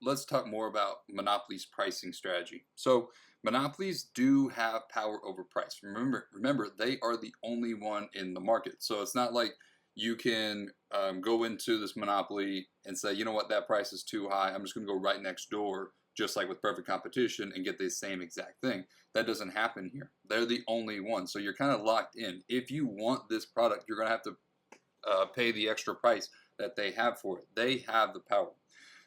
let's talk more about monopolies' pricing strategy. So monopolies do have power over price. Remember, they are the only one in the market. So it's not like you can go into this monopoly and say, you know what, that price is too high. I'm just going to go right next door, just like with perfect competition, and get the same exact thing. That doesn't happen here. They're the only one. So you're kind of locked in. If you want this product, you're going to have to pay the extra price that they have for it. They have the power.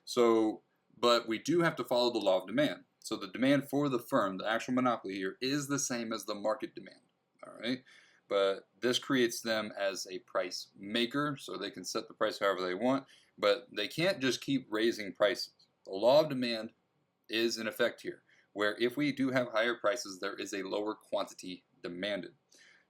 So, but we do have to follow the law of demand. So the demand for the firm, the actual monopoly here, is the same as the market demand. All right. But this creates them as a price maker, so they can set the price however they want, but they can't just keep raising prices. The law of demand is in effect here, where if we do have higher prices, there is a lower quantity demanded.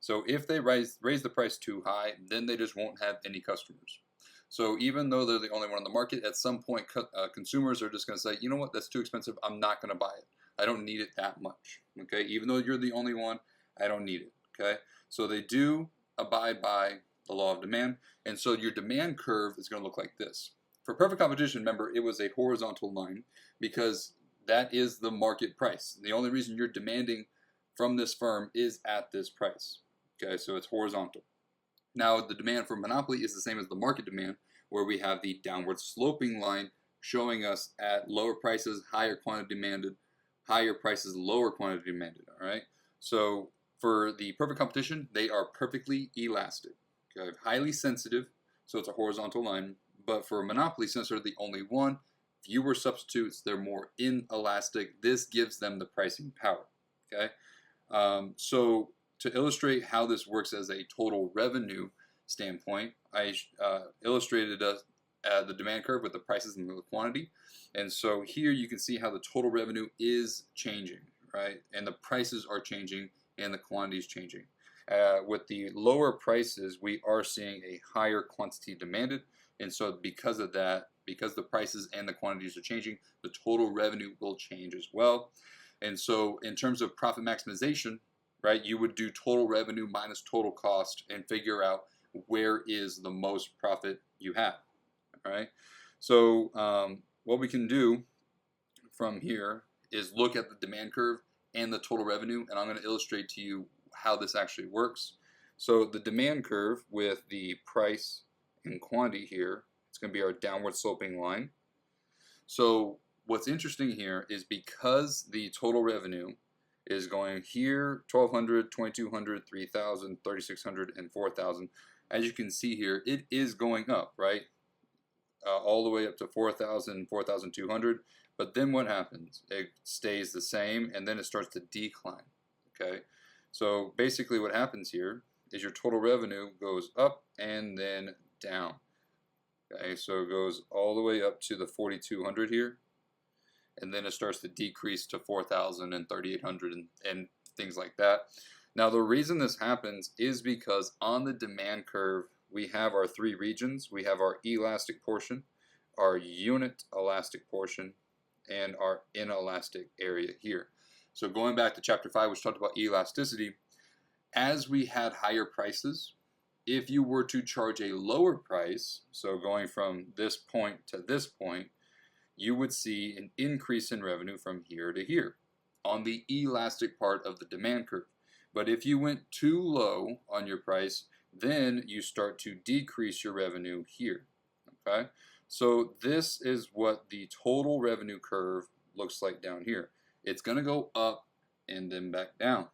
So if they raise the price too high, then they just won't have any customers. So even though they're the only one on the market, at some point consumers are just going to say, you know what, that's too expensive, I'm not going to buy it. I don't need it that much. Okay, even though you're the only one, I don't need it. Okay, so they do abide by the law of demand, and so your demand curve is going to look like this. For perfect competition, remember, it was a horizontal line because that is the market price. The only reason you're demanding from this firm is at this price. Okay, so it's horizontal. Now, the demand for monopoly is the same as the market demand, where we have the downward sloping line showing us at lower prices, higher quantity demanded, higher prices, lower quantity demanded. All right, so for the perfect competition, they are perfectly elastic, okay? Highly sensitive, so it's a horizontal line. But for monopoly, since they're the only one, fewer substitutes, they're more inelastic. This gives them the pricing power, okay? So to illustrate how this works as a total revenue standpoint, I illustrated the demand curve with the prices and the quantity. And so here you can see how the total revenue is changing, right? And the prices are changing and the quantity is changing. With the lower prices, we are seeing a higher quantity demanded. And so because of that, because the prices and the quantities are changing, the total revenue will change as well. And so in terms of profit maximization, right, you would do total revenue minus total cost and figure out where is the most profit you have. All right. So what we can do from here is look at the demand curve and the total revenue, and I'm going to illustrate to you how this actually works. So the demand curve with the price and quantity here, it's going to be our downward sloping line. So what's interesting here is because the total revenue is going here 1,200, 2,200, 3,000, 3,600, and 4,000. As you can see here, it is going up, right? All the way up to 4,000, 4,200. But then what happens? It stays the same, and then it starts to decline. Okay, so basically what happens here is your total revenue goes up and then down. Okay, so it goes all the way up to the 4,200 here, and then it starts to decrease to 4,000 and 3,800 and things like that. Now the reason this happens is because on the demand curve we have our three regions. We have our elastic portion, our unit elastic portion, and our inelastic area here. So going back to chapter 5, which talked about elasticity, as we had higher prices, if you were to charge a lower price, so going from this point to this point, you would see an increase in revenue from here to here on the elastic part of the demand curve. But if you went too low on your price, then you start to decrease your revenue here. Okay, so this is what the total revenue curve looks like down here. It's going to go up and then back down.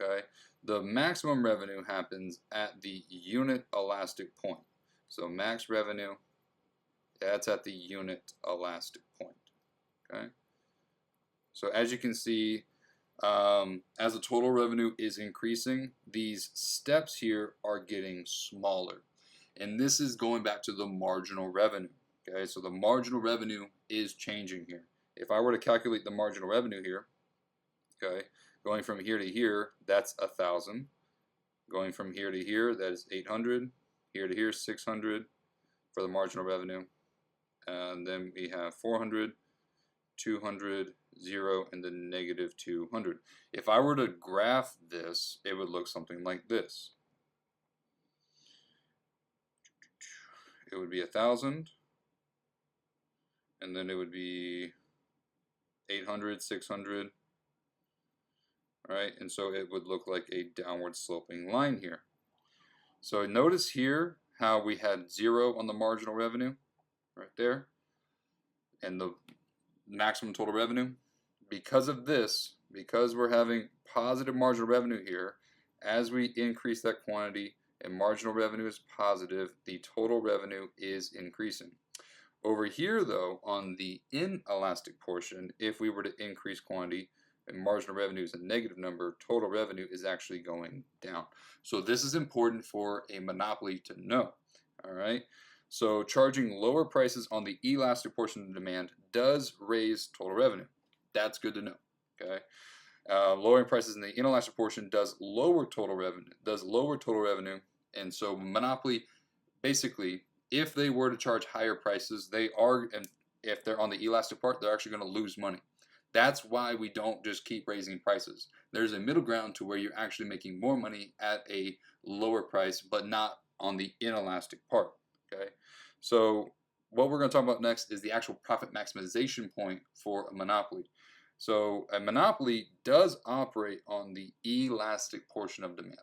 Okay, the maximum revenue happens at the unit elastic point. So max revenue, that's at the unit elastic point. Okay, so as you can see, as the total revenue is increasing, these steps here are getting smaller. And this is going back to the marginal revenue. Okay, so the marginal revenue is changing here. If I were to calculate the marginal revenue here, okay, going from here to here, that's 1,000. Going from here to here, that is 800. Here to here, 600 for the marginal revenue. And then we have 400, 200, 0, and then negative 200. If I were to graph this, it would look something like this. It would be 1,000, and then it would be 800, 600, right? And so it would look like a downward sloping line here. So notice here how we had 0 on the marginal revenue right there and the maximum total revenue. Because of this, because we're having positive marginal revenue here, as we increase that quantity and marginal revenue is positive, the total revenue is increasing. Over here though, on the inelastic portion, if we were to increase quantity and marginal revenue is a negative number, total revenue is actually going down. So this is important for a monopoly to know. All right. So charging lower prices on the elastic portion of demand does raise total revenue. That's good to know. Okay. Lowering prices in the inelastic portion does lower total revenue. And so monopoly, basically, if they were to charge higher prices, they are, and if they're on the elastic part, they're actually going to lose money. That's why we don't just keep raising prices. There's a middle ground to where you're actually making more money at a lower price, but not on the inelastic part. Okay, so what we're going to talk about next is the actual profit maximization point for a monopoly. So a monopoly does operate on the elastic portion of demand.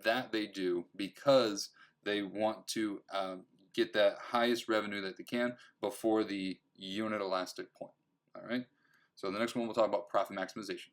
That they do because they want to get that highest revenue that they can before the unit elastic point. All right. So the next one we'll talk about profit maximization.